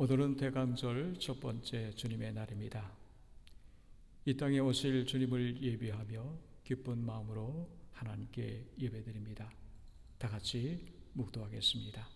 오늘은 대강절 첫 번째 주님의 날입니다. 이 땅에 오실 주님을 예비하며 기쁜 마음으로 하나님께 예배드립니다. 다 같이 묵도하겠습니다.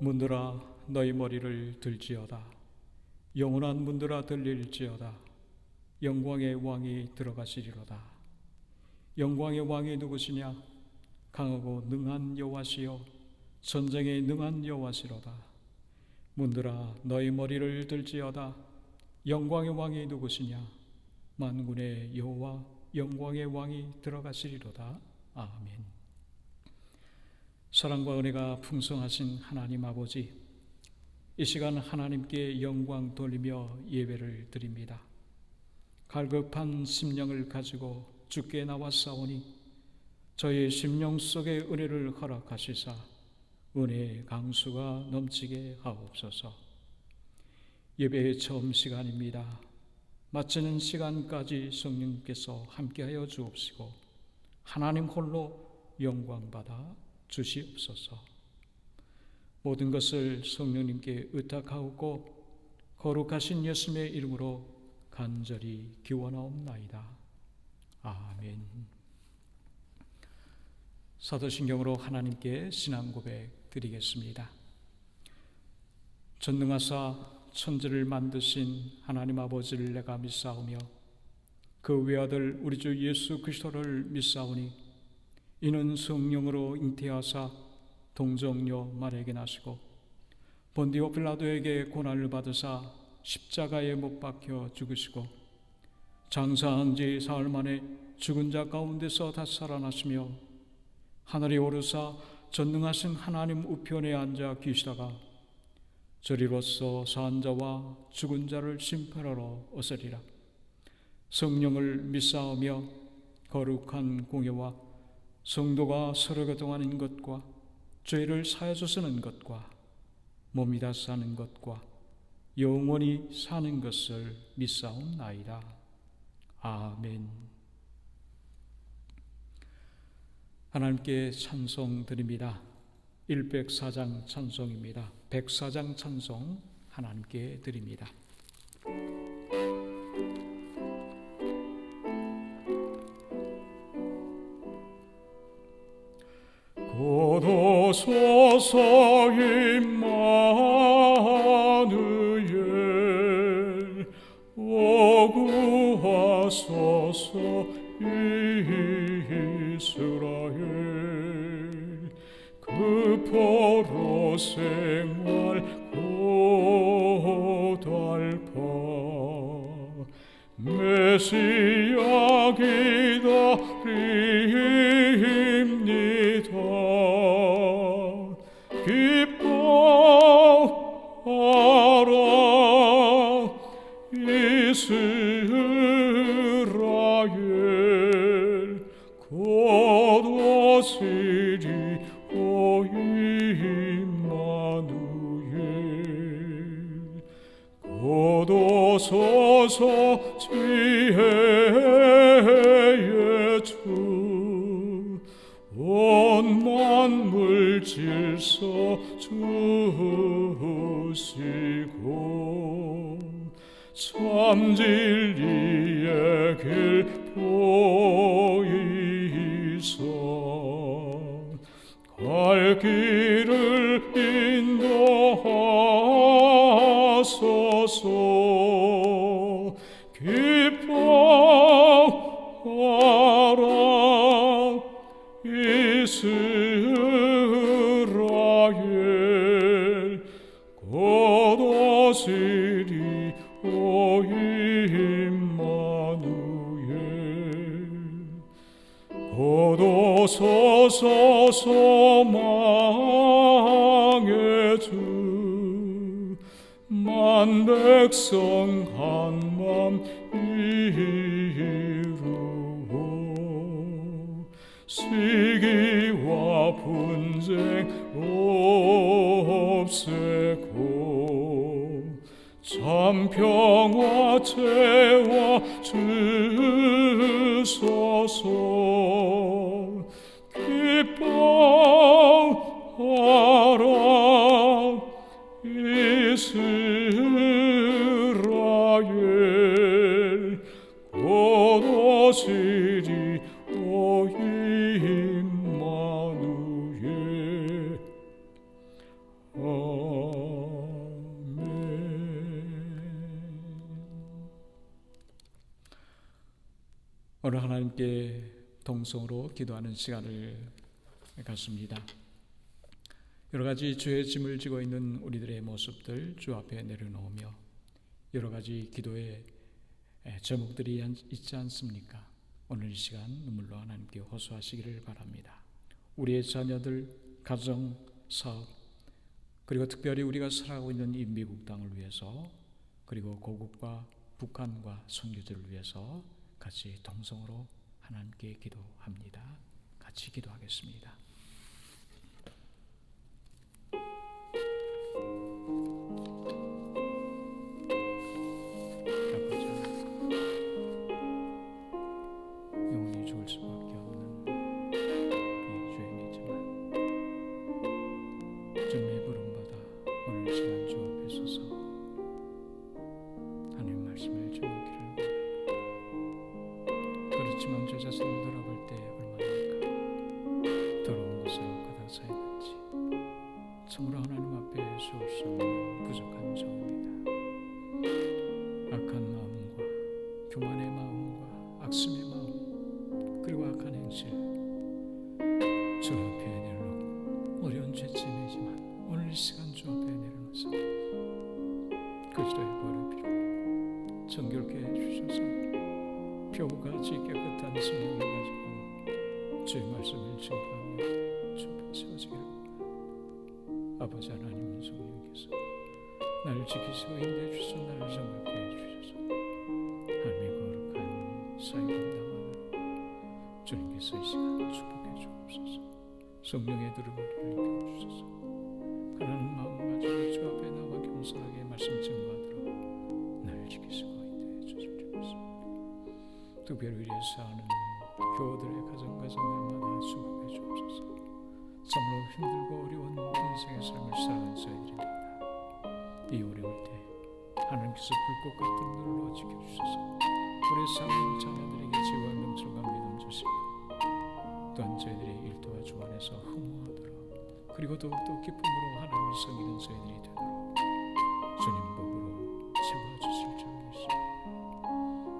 문들아 너희 머리를 들지어다. 영원한 문들아 들릴지어다. 영광의 왕이 들어가시리로다. 영광의 왕이 누구시냐? 강하고 능한 여호와시요 전쟁에 능한 여호와시로다. 문들아 너희 머리를 들지어다. 영광의 왕이 누구시냐? 만군의 여호와 영광의 왕이 들어가시리로다. 아멘. 사랑과 은혜가 풍성하신 하나님 아버지, 이 시간 하나님께 영광 돌리며 예배를 드립니다. 갈급한 심령을 가지고 주께 나왔사오니 저의 심령 속에 은혜를 허락하시사 은혜의 강수가 넘치게 하옵소서. 예배의 처음 시간입니다. 마치는 시간까지 성령께서 함께하여 주옵시고 하나님 홀로 영광받아 주시옵소서. 모든 것을 성령님께 의탁하옵고 거룩하신 예수님의 이름으로 간절히 기원하옵나이다. 아멘. 사도신경으로 하나님께 신앙 고백 드리겠습니다. 전능하사 천지를 만드신 하나님 아버지를 내가 믿사오며 그 외아들 우리 주 예수 그리스도를 믿사오니 이는 성령으로 잉태하사 동정녀 마리아에게 나시고 본디오 빌라도에게 고난을 받으사 십자가에 못 박혀 죽으시고 장사한 지 사흘 만에 죽은 자 가운데서 다시 살아나시며 하늘에 오르사 전능하신 하나님 우편에 앉아 계시다가 저리로서 산 자와 죽은 자를 심판하러 오시리라. 성령을 믿사오며 거룩한 공예와 성도가 서로 교통하는 것과 죄를 사하여 쓰는 것과 몸이 다 사는 것과 영원히 사는 것을 믿사옵나이다. 아멘. 하나님께 찬송 드립니다. 104장 찬송입니다. 104장 찬송 하나님께 드립니다. 고도소서 임마누엘 오구하소서 이스라엘 그 포로 생활 고달파 메시아 기다립니다. 기뻐하라 이스라엘 곧 오시리 오 임마누엘 곧 오소서 지혜의 주 온 만물 질서 주시고 참 진리의 길 보이사 갈 길을 인도하소서. 기뻐하라 이스라엘 곧 오시리 오 임마누엘 곧 오소서 소망의 주 만 백성 한맘 이루어 시기와 분쟁 없애고 참 평화 채워 주소서. 기뻐하라 이스라엘, 곧 오시리 오 임마누엘. 아멘. 오늘 하나님께 동성으로 기도하는 시간을 갖습니다. 여러 가지 죄의 짐을 지고 있는 우리들의 모습들 주 앞에 내려놓으며 여러 가지 기도의 제목들이 있지 않습니까? 오늘 이 시간 눈물로 하나님께 호소하시기를 바랍니다. 우리의 자녀들, 가정, 사업, 그리고 특별히 우리가 살아가고 있는 이 미국 땅을 위해서, 그리고 고국과 북한과 선교지를 위해서 같이 동성으로 하나님께 기도합니다. 같이 기도하겠습니다. 영원히 죽을 수밖에 없는 이 죄인이지만 주님의 부름받아 오늘 시간 주 앞에 서서 하나님 말씀을 증거기를 원합니다. 그렇지만 저 자신을 돌아볼 때 얼마나 더러운 것으로 가득 차있는지 참으로 하나님 앞에 수올 수 없는 부족한 종입니다. 악한 마음과 교만의 마음과 악심의 마음, 그리고 악한 행실 주 앞에 내려놓고 어려운 죄짐이지만 오늘 이 시간 주 앞에 내려놓아서 그리스도의 보혈의 피로 정결케 해주셔서 표부같이 깨끗한 심령을 가지고 주의 말씀을 증거하며 주 앞에 세워지기를 원합니다. 아버지 하나님, 성령께서 나를 지키시고 인도해 주셔서 나를 정결케 해주셔서 하나님의 거룩한 사역 감당하도록 주님께서 이 시간 축복해 주옵소서. 성령의 두루머리를 입혀주셔서 가난한 마음 가지고 주 앞에 나와 겸손하게 말씀 증거하도록 나를 지키시고 인도해 주실 줄 믿습니다. 특별히 우리의 사는 교우들의 가정들마다 축복해 주옵소서. 참으로 힘들고 어려운 인생의 삶을 살아가는 저희들입니다. 이 어려울 때 하나님께서 불꽃 같은 눈으로 지켜주셔서 우리 사는 자녀들에게 지혜와 명철과 믿음 주시며 또한 저희들의 일터와 주안에서 흥황하도록, 그리고 더욱더 기쁨으로 하나님을 섬기는 저희들이 되도록 주님 복으로 채워주실 줄 믿습니다.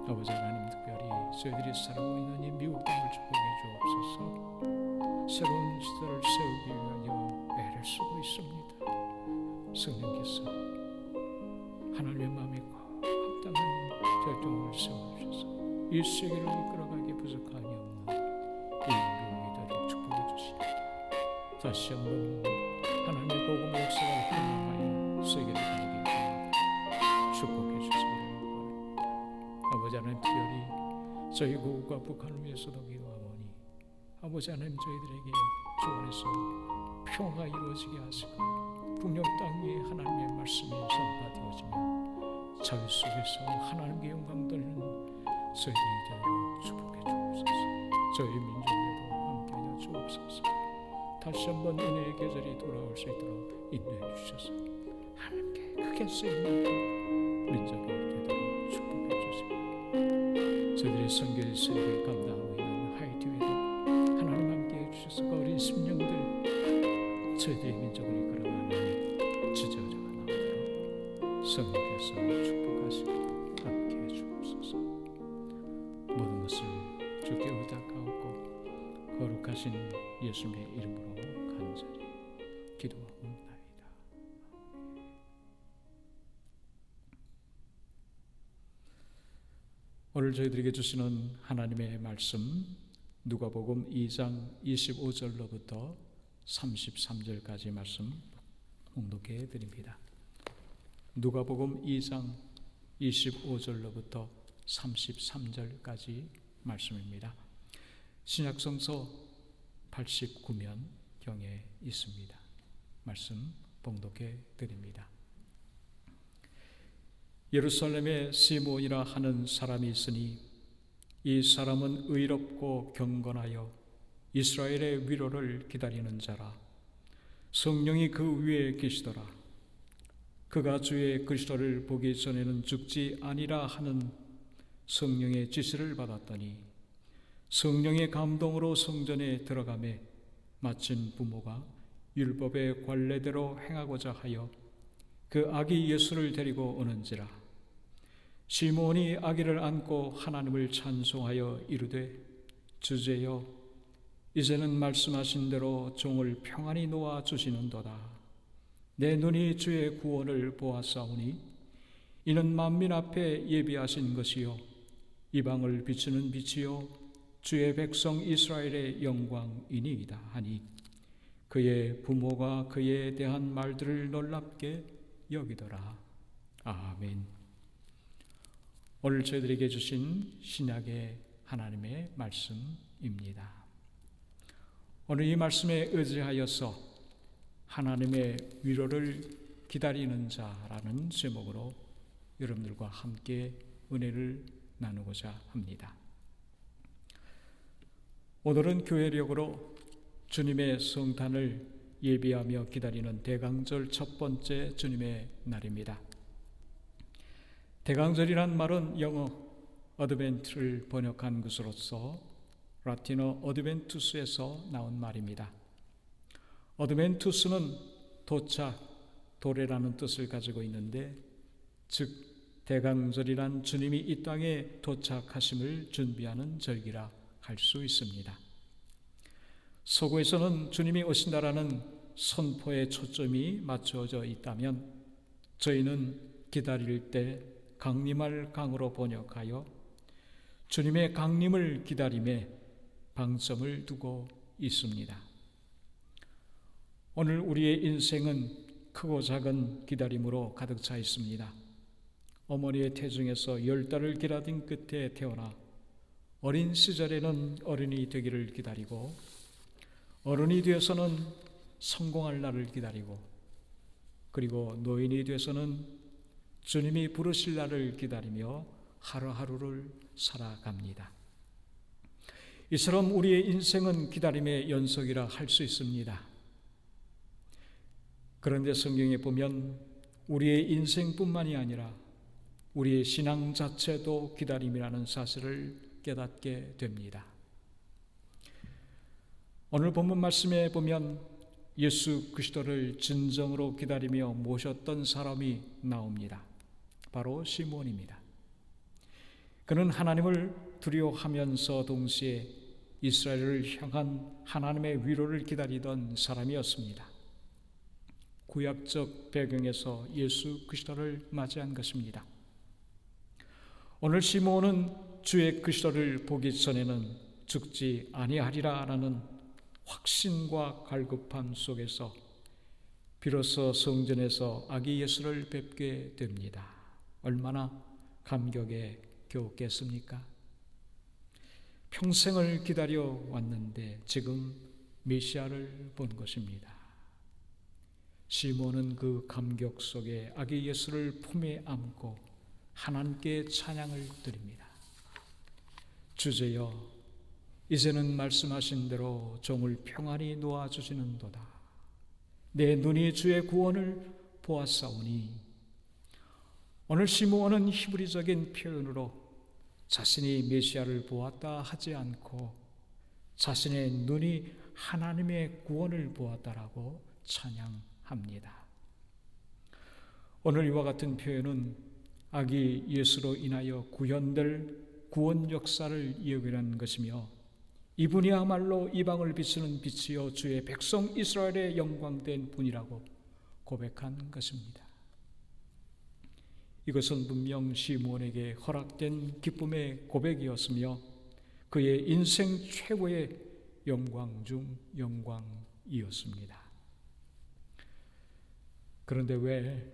아버지 하나님, 특별히 저희들이 살아가고 있는 이 미국 땅을 축복해 주옵소서. 새로운 시대를 세우기 위하여 애를 쓰고 있습니다. 성령께서 하나님의 마음이 꼭 합당한 결정을 세워주셔서 이 세계를 이끌어가기 부족함이 없는 이 미국이 되도록 축복해 주시고, 다시 한번 하나님의 복음의 역사가 흥황하여 세계를 가게 축복해 주시기를 원합니다. 아버지 하나님, 특별히 저희 고국과 북한을 위해서도 기도하오니 아버지 하나님, 저희들에게 주 안에서 평화가 이루어지게 하시고 북녘 땅 위에 하나님의 말씀이 선포되어지며 자유 속에서 하나님께 영광 돌리는 저희들이 되도록 축복해 주옵소서. 저희 민족에도 함께하여 주옵소서. 다시 한번 은혜의 계절이 돌아올 수 있도록 인도해 주셔서 하나님께 크게 쓰임받는 민족이 되도록 축복해 주시고, 저희들이 선교의 사역을 감당하고 있는 하이티에도 하나님 함께해 주셔서 그 어린 심령들 저희들의 민족을 이끌어가는 지도자가 나오도록 성령께서 축복하시고 함께해 주옵소서. 모든 것을 주께 의탁하옵고 거룩하신 예수님의 이름으로 간절히 기도하옵나이다. 오늘 저희들에게 주시는 하나님의 말씀, 누가복음 2장 25절로부터 33절까지 말씀 봉독해 드립니다. 누가복음 2장 25절로부터 33절까지 말씀입니다. 신약성서 89면경에 있습니다. 말씀 봉독해 드립니다. 예루살렘에 시몬이라 하는 사람이 있으니 이 사람은 의롭고 경건하여 이스라엘의 위로를 기다리는 자라. 성령이 그 위에 계시더라. 그가 주의 그리스도를 보기 전에는 죽지 아니라 하는 성령의 지시를 받았더니 성령의 감동으로 성전에 들어가매 마침 부모가 율법의 관례대로 행하고자 하여 그 아기 예수를 데리고 오는지라. 시몬이 아기를 안고 하나님을 찬송하여 이르되 주제여 이제는 말씀하신 대로 종을 평안히 놓아 주시는도다. 내 눈이 주의 구원을 보았사오니 이는 만민 앞에 예비하신 것이요 이방을 비추는 빛이요 주의 백성 이스라엘의 영광이니이다 하니 그의 부모가 그에 대한 말들을 놀랍게 여기더라. 아멘. 오늘 저희들에게 주신 신약의 하나님의 말씀입니다. 오늘 이 말씀에 의지하여서 하나님의 위로를 기다리는 자라는 제목으로 여러분들과 함께 은혜를 나누고자 합니다. 오늘은 교회력으로 주님의 성탄을 예비하며 기다리는 대강절 첫 번째 주님의 날입니다. 대강절이란 말은 영어 어드벤트를 번역한 것으로서 라틴어 어드벤투스에서 나온 말입니다. 어드벤투스는 도착, 도래라는 뜻을 가지고 있는데 즉 대강절이란 주님이 이 땅에 도착하심을 준비하는 절기라 할 수 있습니다. 서구에서는 주님이 오신다라는 선포에 초점이 맞춰져 있다면 저희는 기다릴 때 강림할 강으로 번역하여 주님의 강림을 기다림에 방점을 두고 있습니다. 오늘 우리의 인생은 크고 작은 기다림으로 가득 차 있습니다. 어머니의 태중에서 10달을 기다린 끝에 태어나 어린 시절에는 어른이 되기를 기다리고 어른이 되어서는 성공할 날을 기다리고 그리고 노인이 되어서는 주님이 부르실 날을 기다리며 하루하루를 살아갑니다. 이처럼 우리의 인생은 기다림의 연속이라 할 수 있습니다. 그런데 성경에 보면 우리의 인생뿐만이 아니라 우리의 신앙 자체도 기다림이라는 사실을 깨닫게 됩니다. 오늘 본문 말씀에 보면 예수 그리스도를 진정으로 기다리며 모셨던 사람이 나옵니다. 바로 시몬입니다. 그는 하나님을 두려워하면서 동시에 이스라엘을 향한 하나님의 위로를 기다리던 사람이었습니다. 구약적 배경에서 예수 그리스도를 맞이한 것입니다. 오늘 시몬은 주의 그리스도를 보기 전에는 죽지 아니하리라라는 확신과 갈급함 속에서 비로소 성전에서 아기 예수를 뵙게 됩니다. 얼마나 감격에 겨웠겠습니까? 평생을 기다려 왔는데 지금 메시아를 본 것입니다. 시몬은 그 감격 속에 아기 예수를 품에 안고 하나님께 찬양을 드립니다. 주제여 이제는 말씀하신 대로 종을 평안히 놓아주시는도다. 내 눈이 주의 구원을 보았사오니. 오늘 시몬은 히브리적인 표현으로 자신이 메시아를 보았다 하지 않고 자신의 눈이 하나님의 구원을 보았다라고 찬양합니다. 오늘 이와 같은 표현은 아기 예수로 인하여 구현될 구원 역사를 이야기하는 것이며 이분이야말로 이방을 비추는 빛이요 주의 백성 이스라엘의 영광된 분이라고 고백한 것입니다. 이것은 분명 시몬에게 허락된 기쁨의 고백이었으며 그의 인생 최고의 영광 중 영광이었습니다. 그런데 왜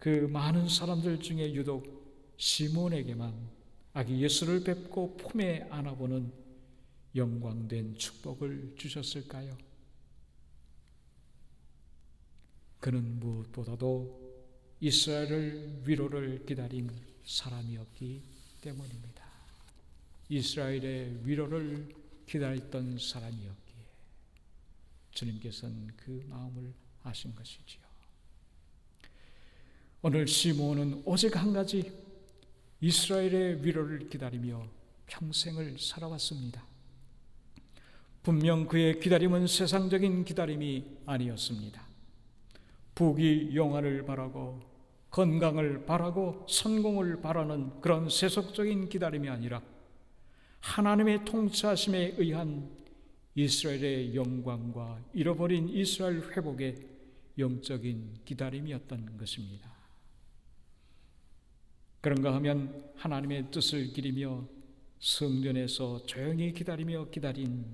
그 많은 사람들 중에 유독 시몬에게만 아기 예수를 뵙고 품에 안아보는 영광된 축복을 주셨을까요? 그는 무엇보다도 이스라엘을 위로를 기다린 사람이었기 때문입니다. 이스라엘의 위로를 기다렸던 사람이었기에 주님께서는 그 마음을 아신 것이지요. 오늘 시몬은 오직 한 가지 이스라엘의 위로를 기다리며 평생을 살아왔습니다. 분명 그의 기다림은 세상적인 기다림이 아니었습니다. 부귀 영화를 바라고 건강을 바라고 성공을 바라는 그런 세속적인 기다림이 아니라 하나님의 통치하심에 의한 이스라엘의 영광과 잃어버린 이스라엘 회복의 영적인 기다림이었던 것입니다. 그런가 하면 하나님의 뜻을 기리며 성전에서 조용히 기다리며 기다린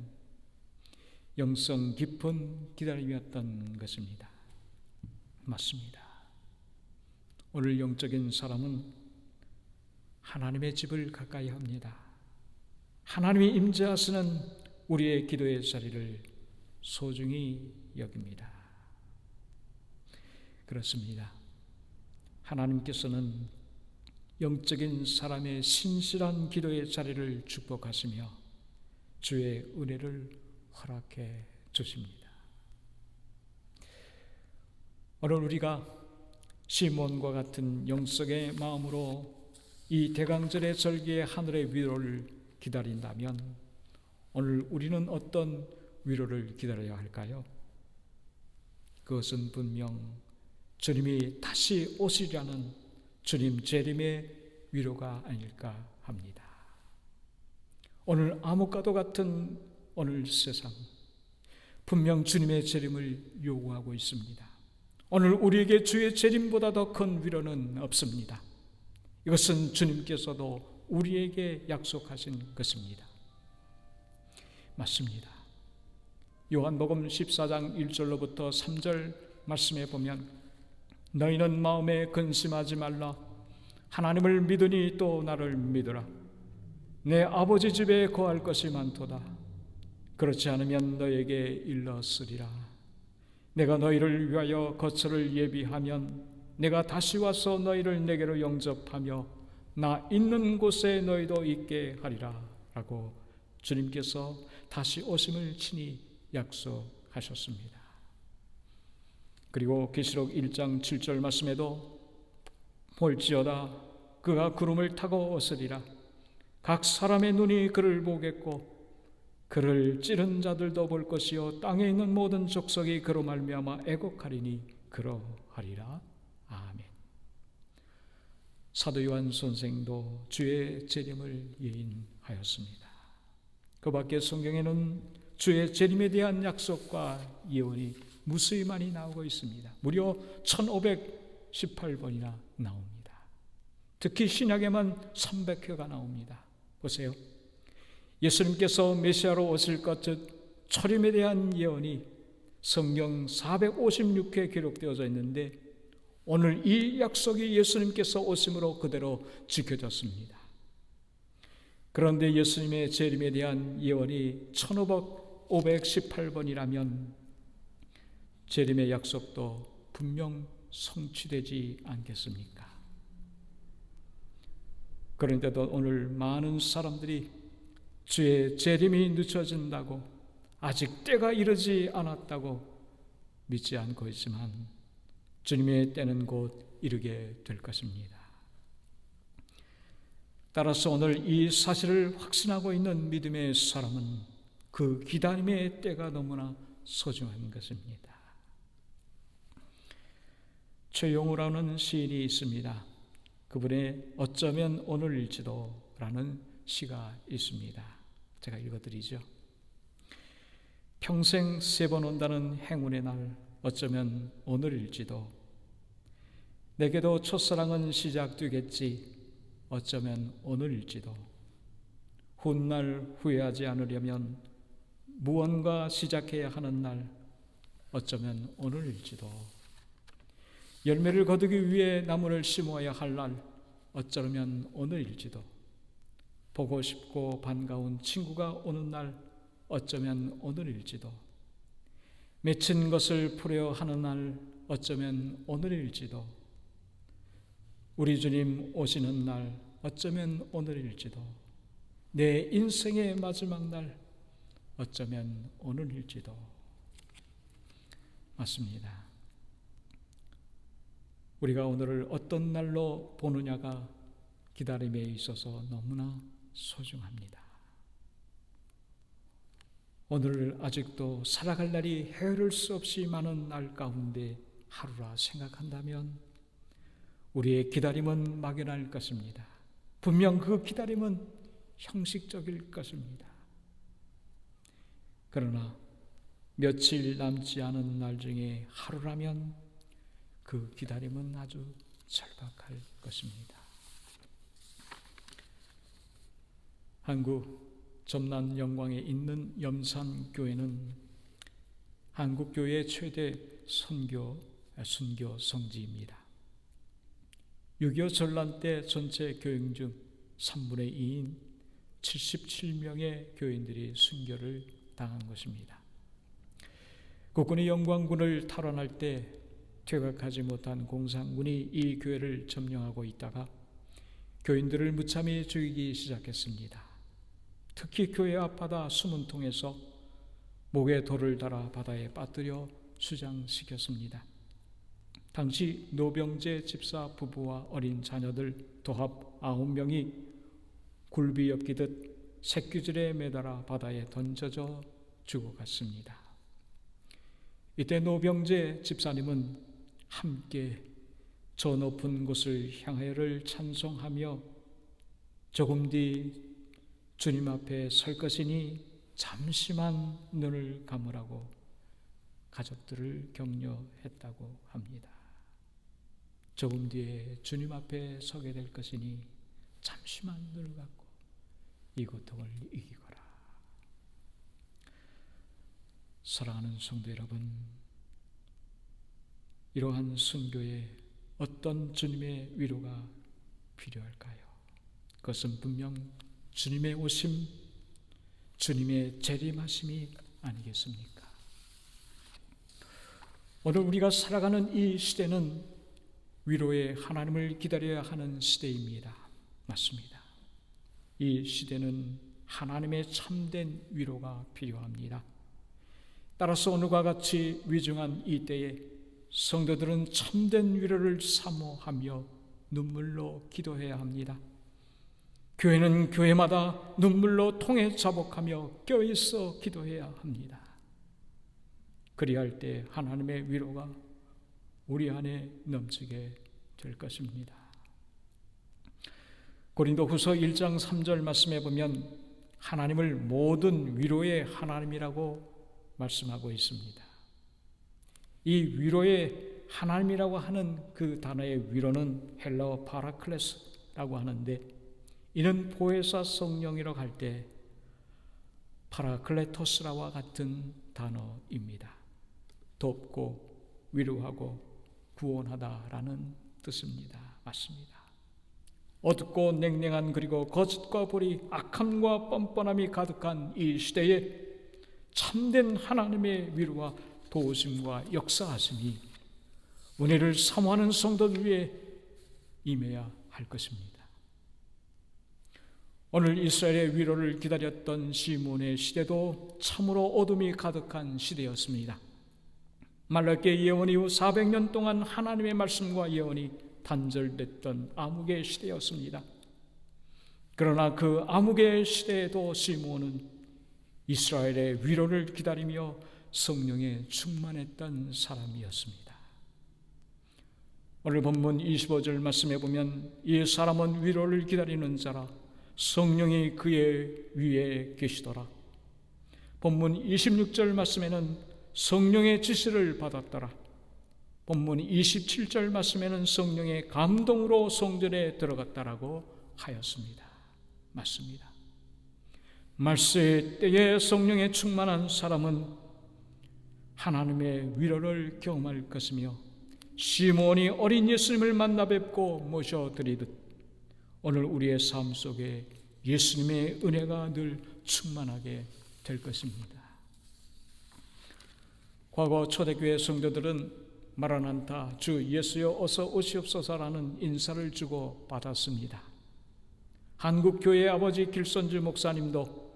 영성 깊은 기다림이었던 것입니다. 맞습니다. 오늘 영적인 사람은 하나님의 집을 가까이 합니다. 하나님이 임재하시는 우리의 기도의 자리를 소중히 여깁니다. 그렇습니다. 하나님께서는 영적인 사람의 신실한 기도의 자리를 축복하시며 주의 은혜를 허락해 주십니다. 오늘 우리가 시몬과 같은 영성의 마음으로 이 대강절의 절기의 하늘의 위로를 기다린다면 오늘 우리는 어떤 위로를 기다려야 할까요? 그것은 분명 주님이 다시 오시려는 주님 재림의 위로가 아닐까 합니다. 오늘 암흑과도 같은 오늘 세상 분명 주님의 재림을 요구하고 있습니다. 오늘 우리에게 주의 재림보다 더 큰 위로는 없습니다. 이것은 주님께서도 우리에게 약속하신 것입니다. 맞습니다. 요한복음 14장 1절로부터 3절 말씀에 보면 너희는 마음에 근심하지 말라. 하나님을 믿으니 또 나를 믿으라. 내 아버지 집에 거할 것이 많도다. 그렇지 않으면 너에게 일렀으리라. 내가 너희를 위하여 거처를 예비하면 내가 다시 와서 너희를 내게로 영접하며 나 있는 곳에 너희도 있게 하리라 라고 주님께서 다시 오심을 친히 약속하셨습니다. 그리고 계시록 1장 7절 말씀에도 볼지어다 그가 구름을 타고 오으리라. 각 사람의 눈이 그를 보겠고 그를 찌른 자들도 볼 것이요 땅에 있는 모든 족속이 그로 말미암아 애곡하리니 그러하리라. 아멘. 사도 요한 선생도 주의 재림을 예언하였습니다. 그 밖에 성경에는 주의 재림에 대한 약속과 예언이 무수히 많이 나오고 있습니다. 무려 1518번이나 나옵니다. 특히 신약에만 300회가 나옵니다. 보세요. 예수님께서 메시아로 오실 것 즉 초림에 대한 예언이 성경 456회 기록되어져 있는데 오늘 이 약속이 예수님께서 오심으로 그대로 지켜졌습니다. 그런데 예수님의 재림에 대한 예언이 1518번이라면 재림의 약속도 분명 성취되지 않겠습니까? 그런데도 오늘 많은 사람들이 주의 재림이 늦춰진다고 아직 때가 이르지 않았다고 믿지 않고 있지만 주님의 때는 곧 이르게 될 것입니다. 따라서 오늘 이 사실을 확신하고 있는 믿음의 사람은 그 기다림의 때가 너무나 소중한 것입니다. 최용우라는 시인이 있습니다. 그분의 어쩌면 오늘일지도 라는 시가 있습니다. 제가 읽어드리죠. 평생 3번 온다는 행운의 날 어쩌면 오늘일지도 내게도 첫사랑은 시작되겠지 어쩌면 오늘일지도 훗날 후회하지 않으려면 무언가 시작해야 하는 날 어쩌면 오늘일지도 열매를 거두기 위해 나무를 심어야 할 날, 어쩌면 오늘일지도, 보고 싶고 반가운 친구가 오는 날, 어쩌면 오늘일지도, 맺힌 것을 풀어야 하는 날, 어쩌면 오늘일지도, 우리 주님 오시는 날, 어쩌면 오늘일지도, 내 인생의 마지막 날, 어쩌면 오늘일지도. 맞습니다. 우리가 오늘을 어떤 날로 보느냐가 기다림에 있어서 너무나 소중합니다. 오늘을 아직도 살아갈 날이 헤아릴 수 없이 많은 날 가운데 하루라 생각한다면 우리의 기다림은 막연할 것입니다. 분명 그 기다림은 형식적일 것입니다. 그러나 며칠 남지 않은 날 중에 하루라면 그 기다림은 아주 절박할 것입니다. 한국 전남 영광에 있는 염산교회는 한국교회의 최대 순교 성지입니다. 6.25 전란 때 전체 교인 중 3분의 2인 77명의 교인들이 순교를 당한 것입니다. 국군이 영광군을 탈환할 때 퇴각하지 못한 공산군이 이 교회를 점령하고 있다가 교인들을 무참히 죽이기 시작했습니다. 특히 교회 앞바다 수문통에서 목에 돌을 달아 바다에 빠뜨려 수장시켰습니다. 당시 노병재 집사 부부와 어린 자녀들 도합 9명이 굴비 엮이듯 새끼줄에 매달아 바다에 던져져 죽어갔습니다. 이때 노병재 집사님은 함께 저 높은 곳을 향하여를 찬송하며 조금 뒤 주님 앞에 설 것이니 잠시만 눈을 감으라고 가족들을 격려했다고 합니다. 조금 뒤에 주님 앞에 서게 될 것이니 잠시만 눈을 감고 이 고통을 이기거라. 사랑하는 성도 여러분, 이러한 순교에 어떤 주님의 위로가 필요할까요? 그것은 분명 주님의 오심, 주님의 재림하심이 아니겠습니까? 오늘 우리가 살아가는 이 시대는 위로의 하나님을 기다려야 하는 시대입니다. 맞습니다. 이 시대는 하나님의 참된 위로가 필요합니다. 따라서 오늘과 같이 위중한 이 때에 성도들은 참된 위로를 사모하며 눈물로 기도해야 합니다. 교회는 교회마다 눈물로 통해 자복하며 껴있어 기도해야 합니다. 그리할 때 하나님의 위로가 우리 안에 넘치게 될 것입니다. 고린도후서 1장 3절 말씀에 보면 하나님을 모든 위로의 하나님이라고 말씀하고 있습니다. 이 위로의 하나님이라고 하는 그 단어의 위로는 헬라어 파라클레스라고 하는데, 이는 보혜사 성령이라고 할 때 파라클레토스라와 같은 단어입니다. 돕고 위로하고 구원하다라는 뜻입니다. 맞습니다. 어둡고 냉랭한 그리고 거짓과 불의, 악함과 뻔뻔함이 가득한 이 시대에 참된 하나님의 위로와 도우심과 역사하심이 은혜를 사모하는 성도들 위해 임해야 할 것입니다. 오늘 이스라엘의 위로를 기다렸던 시몬의 시대도 참으로 어둠이 가득한 시대였습니다. 말라기 예언 이후 400년 동안 하나님의 말씀과 예언이 단절됐던 암흑의 시대였습니다. 그러나 그 암흑의 시대에도 시몬은 이스라엘의 위로를 기다리며 성령에 충만했던 사람이었습니다. 오늘 본문 25절 말씀에 보면 이 사람은 위로를 기다리는 자라 성령이 그의 위에 계시더라. 본문 26절 말씀에는 성령의 지시를 받았더라. 본문 27절 말씀에는 성령의 감동으로 성전에 들어갔다라고 하였습니다. 맞습니다. 말세의 때에 성령에 충만한 사람은 하나님의 위로를 경험할 것이며 시몬이 어린 예수님을 만나 뵙고 모셔드리듯 오늘 우리의 삶 속에 예수님의 은혜가 늘 충만하게 될 것입니다. 과거 초대교회 성도들은 마라난타, 주 예수여 어서 오시옵소서라는 인사를 주고 받았습니다. 한국교회 아버지 길선주 목사님도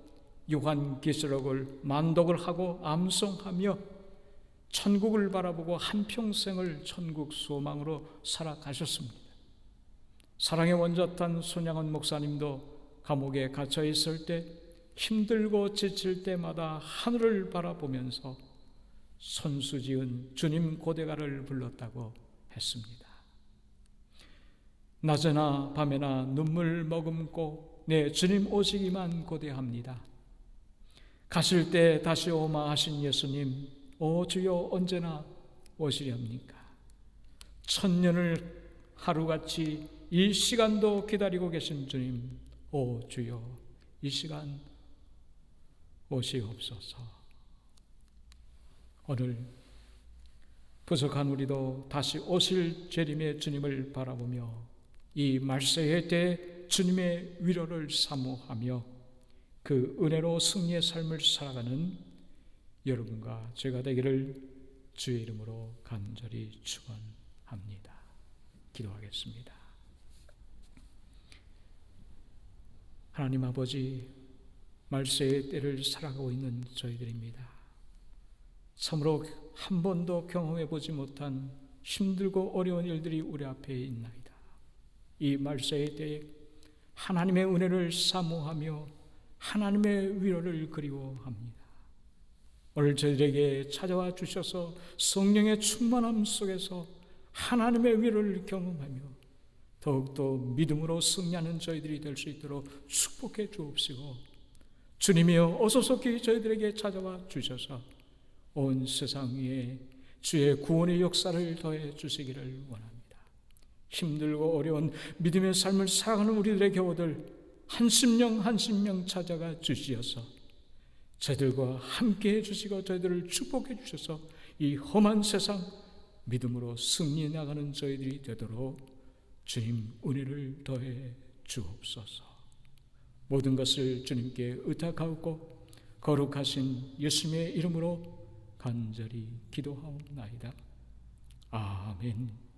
요한계시록을 만독을 하고 암송하며 천국을 바라보고 한평생을 천국 소망으로 살아가셨습니다. 사랑의 원자탄 손양원 목사님도 감옥에 갇혀 있을 때 힘들고 지칠 때마다 하늘을 바라보면서 손수지은 주님 고대가를 불렀다고 했습니다. 낮에나 밤에나 눈물 머금고 내 주님 오시기만 고대합니다. 가실 때 다시 오마 하신 예수님, 오 주여 언제나 오시렵니까? 천년을 하루같이 이 시간도 기다리고 계신 주님, 오 주여 이 시간 오시옵소서. 오늘 부족한 우리도 다시 오실 재림의 주님을 바라보며 이 말세의 때 주님의 위로를 사모하며 그 은혜로 승리의 삶을 살아가는 여러분과 제가 되기를 주의 이름으로 간절히 축원합니다. 기도하겠습니다. 하나님 아버지, 말세의 때를 살아가고 있는 저희들입니다. 참으로 한 번도 경험해 보지 못한 힘들고 어려운 일들이 우리 앞에 있나이다. 이 말세의 때에 하나님의 은혜를 사모하며 하나님의 위로를 그리워합니다. 오늘 저희들에게 찾아와 주셔서 성령의 충만함 속에서 하나님의 위로를 경험하며 더욱더 믿음으로 승리하는 저희들이 될 수 있도록 축복해 주옵시고, 주님이여 어서 속히 저희들에게 찾아와 주셔서 온 세상 위에 주의 구원의 역사를 더해 주시기를 원합니다. 힘들고 어려운 믿음의 삶을 살아가는 우리들의 교우들 한 심령 찾아가 주시어서 저희들과 함께 해주시고 저희들을 축복해 주셔서 이 험한 세상 믿음으로 승리해 나가는 저희들이 되도록 주님 은혜를 더해 주옵소서. 모든 것을 주님께 의탁하고 거룩하신 예수님의 이름으로 간절히 기도하옵나이다. 아멘.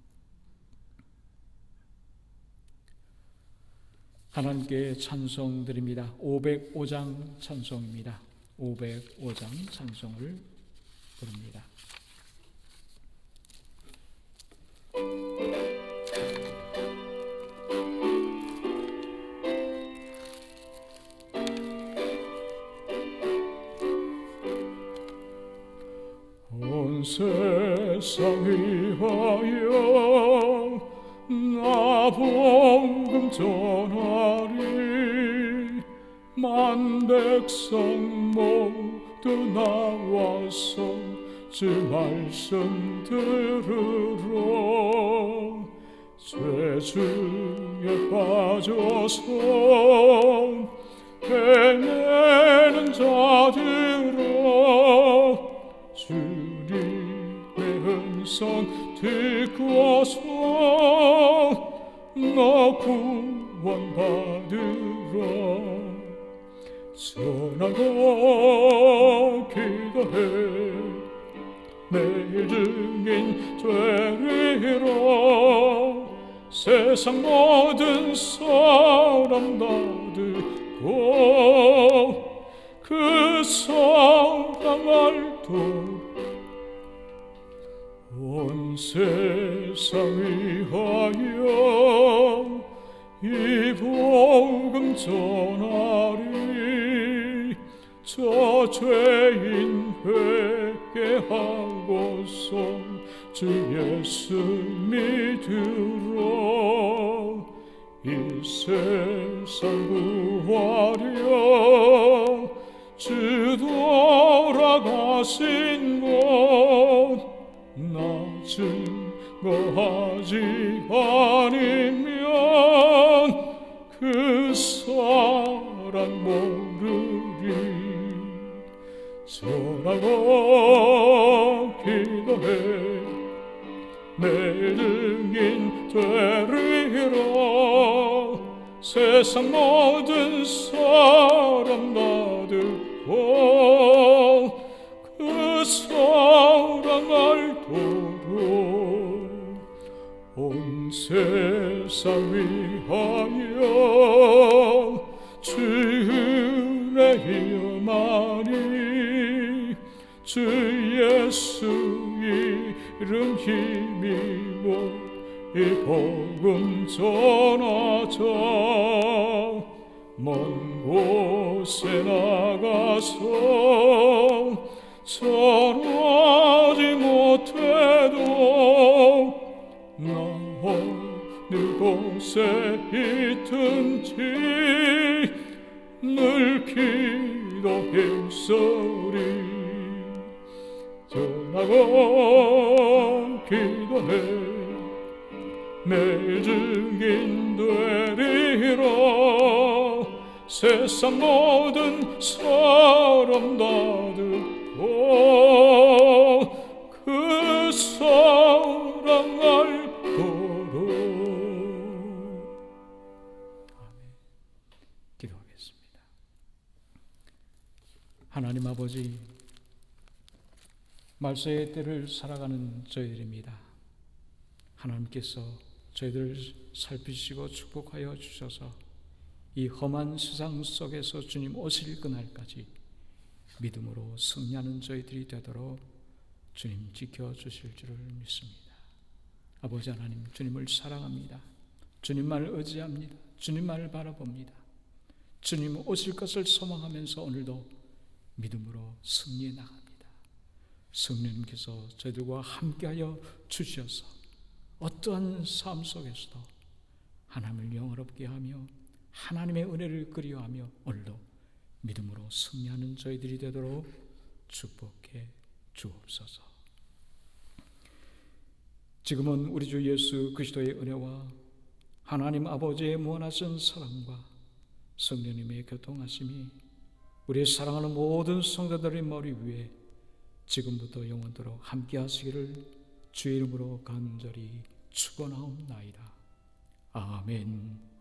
하나님께 찬송 드립니다. 505장 찬송입니다. 505장 찬송을 부릅니다. 온 세상 위하여 나 복음 전하리. 만 백성 모두 나와서 주 말씀 들으러 죄 중에 빠져서 헤매는 자들아 주님의 음성 듣고서 너 구원받으라. 전하고 기도해 매일 증인 되리라. 세상 모든 사람 다 듣고 그 사랑을 온 세상 위하여 이 복음 전하리. 저 죄인 회개하고서 주 예수 믿으러 이 세상 구하려 주 돌아가신 곳 나 증거하지 않으면 그 사랑 모르리. 전하고 기도해 매일 증인 되리라. 세상 모든 사람 다 듣고 그 사랑 알도록 온 세상 위하여 주 은혜여 많이 주 예수 이름 힘입어 이 복음 전하자. 먼 곳에 나가서 전하지 못해도 나 어느 곳에 있든지 늘 기도했으리. 전하고 기도해 매일 증인 되리라. 세상 모든 사람 다 듣고 그 사랑 알도록. 아멘. 기도하겠습니다. 하나님 아버지, 말세의 때를 살아가는 저희들입니다. 하나님께서 저희들을 살피시고 축복하여 주셔서 이 험한 세상 속에서 주님 오실 그날까지 믿음으로 승리하는 저희들이 되도록 주님 지켜주실 줄을 믿습니다. 아버지 하나님, 주님을 사랑합니다. 주님만을 의지합니다. 주님만을 바라봅니다. 주님 오실 것을 소망하면서 오늘도 믿음으로 승리해 나갑니다. 성령님께서 저희들과 함께하여 주셔서 어떠한 삶 속에서도 하나님을 영화롭게 하며 하나님의 은혜를 그리워하며 오늘도 믿음으로 승리하는 저희들이 되도록 축복해 주옵소서. 지금은 우리 주 예수 그리스도의 은혜와 하나님 아버지의 무한하신 사랑과 성령님의 교통하심이 우리의 사랑하는 모든 성도들의 머리 위에 지금부터 영원토록 함께 하시기를 주의 이름으로 간절히 축원하옵나이다. 아멘.